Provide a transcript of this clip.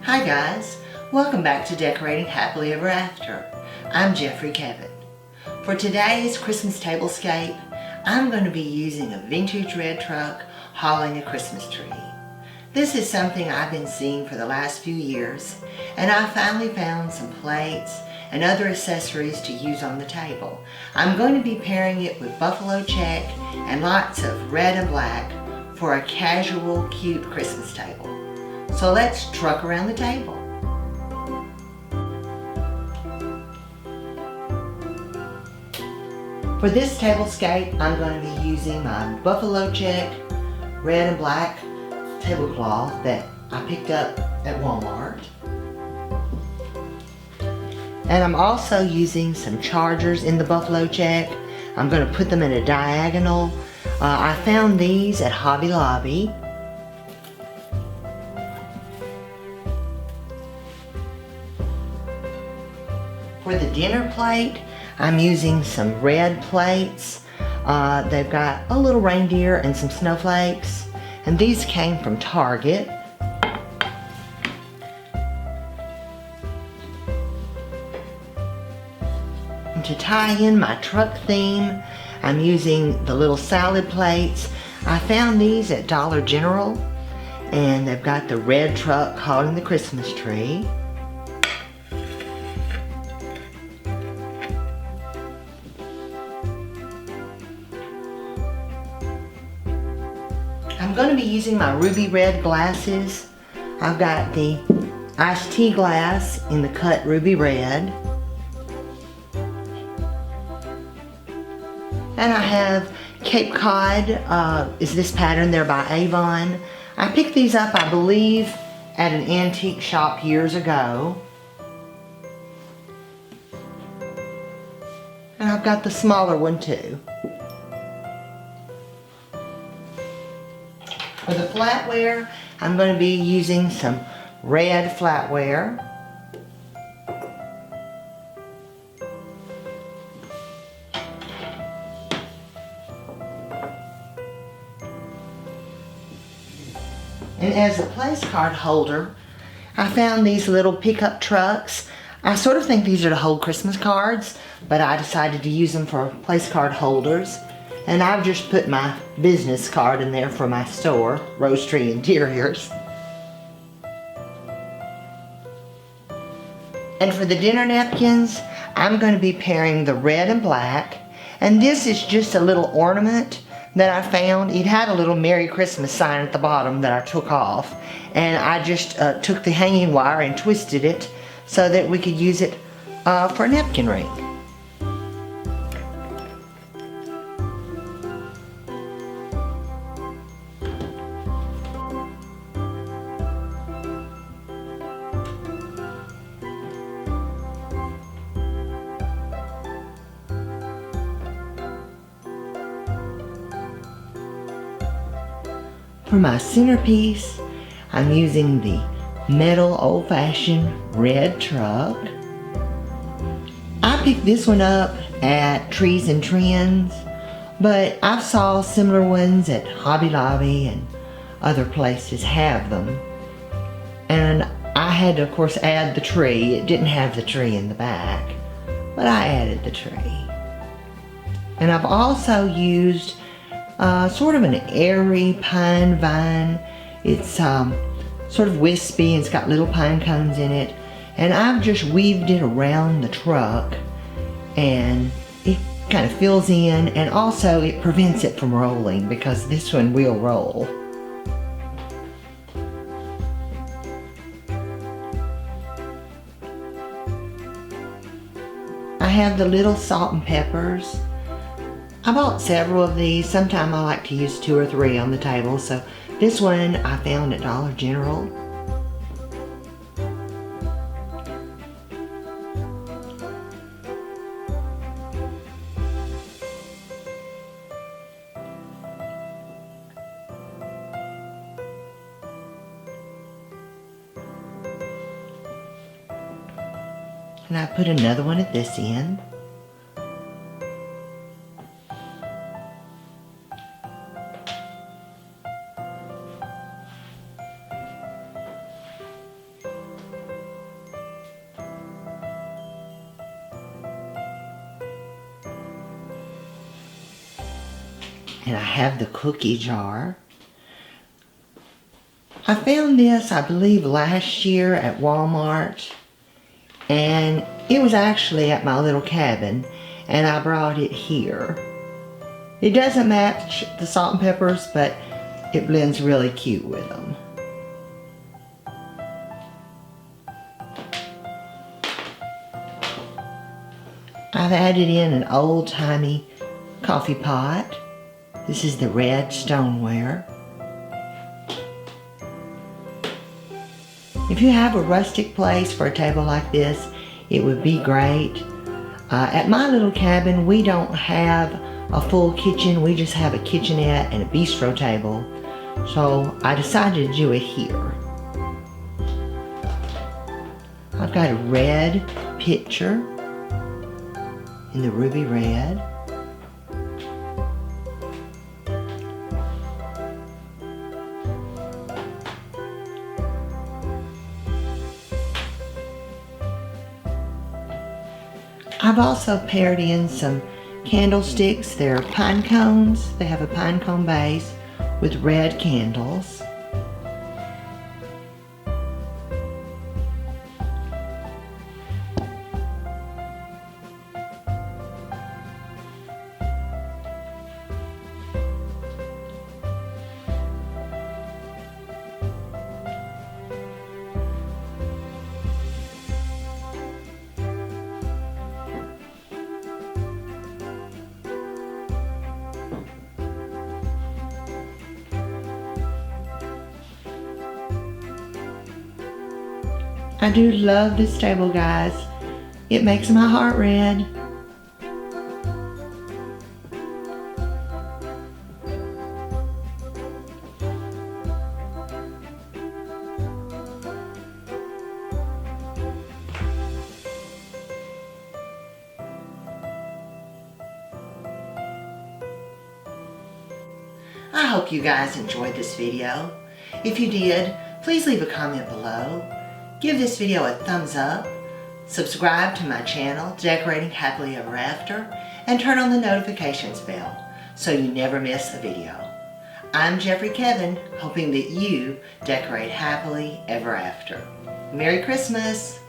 Hi guys, welcome back to Decorating Happily Ever After. I'm Jeffrey Kevin. For today's Christmas tablescape, I'm going to be using a vintage red truck hauling a Christmas tree. This is something I've been seeing for the last few years, and I finally found some plates and other accessories to use on the table. I'm going to be pairing it with buffalo check and lots of red and black for a casual, cute Christmas table. So let's truck around the table. For this tablescape, I'm going to be using my buffalo check red and black tablecloth that I picked up at Walmart. And I'm also using some chargers in the buffalo check. I'm going to put them in a diagonal. I found these at Hobby Lobby. For the dinner plate, I'm using some red plates. They've got a little reindeer and some snowflakes. And these came from Target. And to tie in my truck theme, I'm using the little salad plates. I found these at Dollar General. And they've got the red truck hauling the Christmas tree. I'm going to be using my ruby red glasses. I've got the iced tea glass in the cut ruby red. And I have Cape Cod, is this pattern there by Avon. I picked these up, I believe, at an antique shop years ago. And I've got the smaller one too. For the flatware, I'm going to be using some red flatware. And as a place card holder, I found these little pickup trucks. I sort of think these are to hold Christmas cards, but I decided to use them for place card holders. And I've just put my business card in there for my store, Rose Tree Interiors. And for the dinner napkins, I'm going to be pairing the red and black. And this is just a little ornament that I found. It had a little Merry Christmas sign at the bottom that I took off. And I just took the hanging wire and twisted it so that we could use it for a napkin ring. For my centerpiece, I'm using the metal old-fashioned red truck. I picked this one up at Trees and Trends, but I've saw similar ones at Hobby Lobby and other places have them. And I had to, of course, add the tree. It didn't have the tree in the back, but I added the tree. And I've also used sort of an airy pine vine. It's sort of wispy and it's got little pine cones in it. And I've just weaved it around the truck and it kind of fills in, and also it prevents it from rolling because this one will roll. I have the little salt and peppers. I bought several of these. Sometimes I like to use 2 or 3 on the table, so this one I found at Dollar General. And I put another one at this end. And I have the cookie jar. I found this, I believe, last year at Walmart. And it was actually at my little cabin. And I brought it here. It doesn't match the salt and peppers, but it blends really cute with them. I've added in an old-timey coffee pot. This is the red stoneware. If you have a rustic place for a table like this, it would be great. At my little cabin, we don't have a full kitchen. We just have a kitchenette and a bistro table. So I decided to do it here. I've got a red pitcher in the ruby red. I've also paired in some candlesticks. They're pine cones. They have a pine cone base with red candles. I do love this table, guys. It makes my heart red. I hope you guys enjoyed this video. If you did, please leave a comment below. Give this video a thumbs up, subscribe to my channel, Decorating Happily Ever After, and turn on the notifications bell so you never miss a video. I'm Jeffrey Kevin, hoping that you decorate happily ever after. Merry Christmas!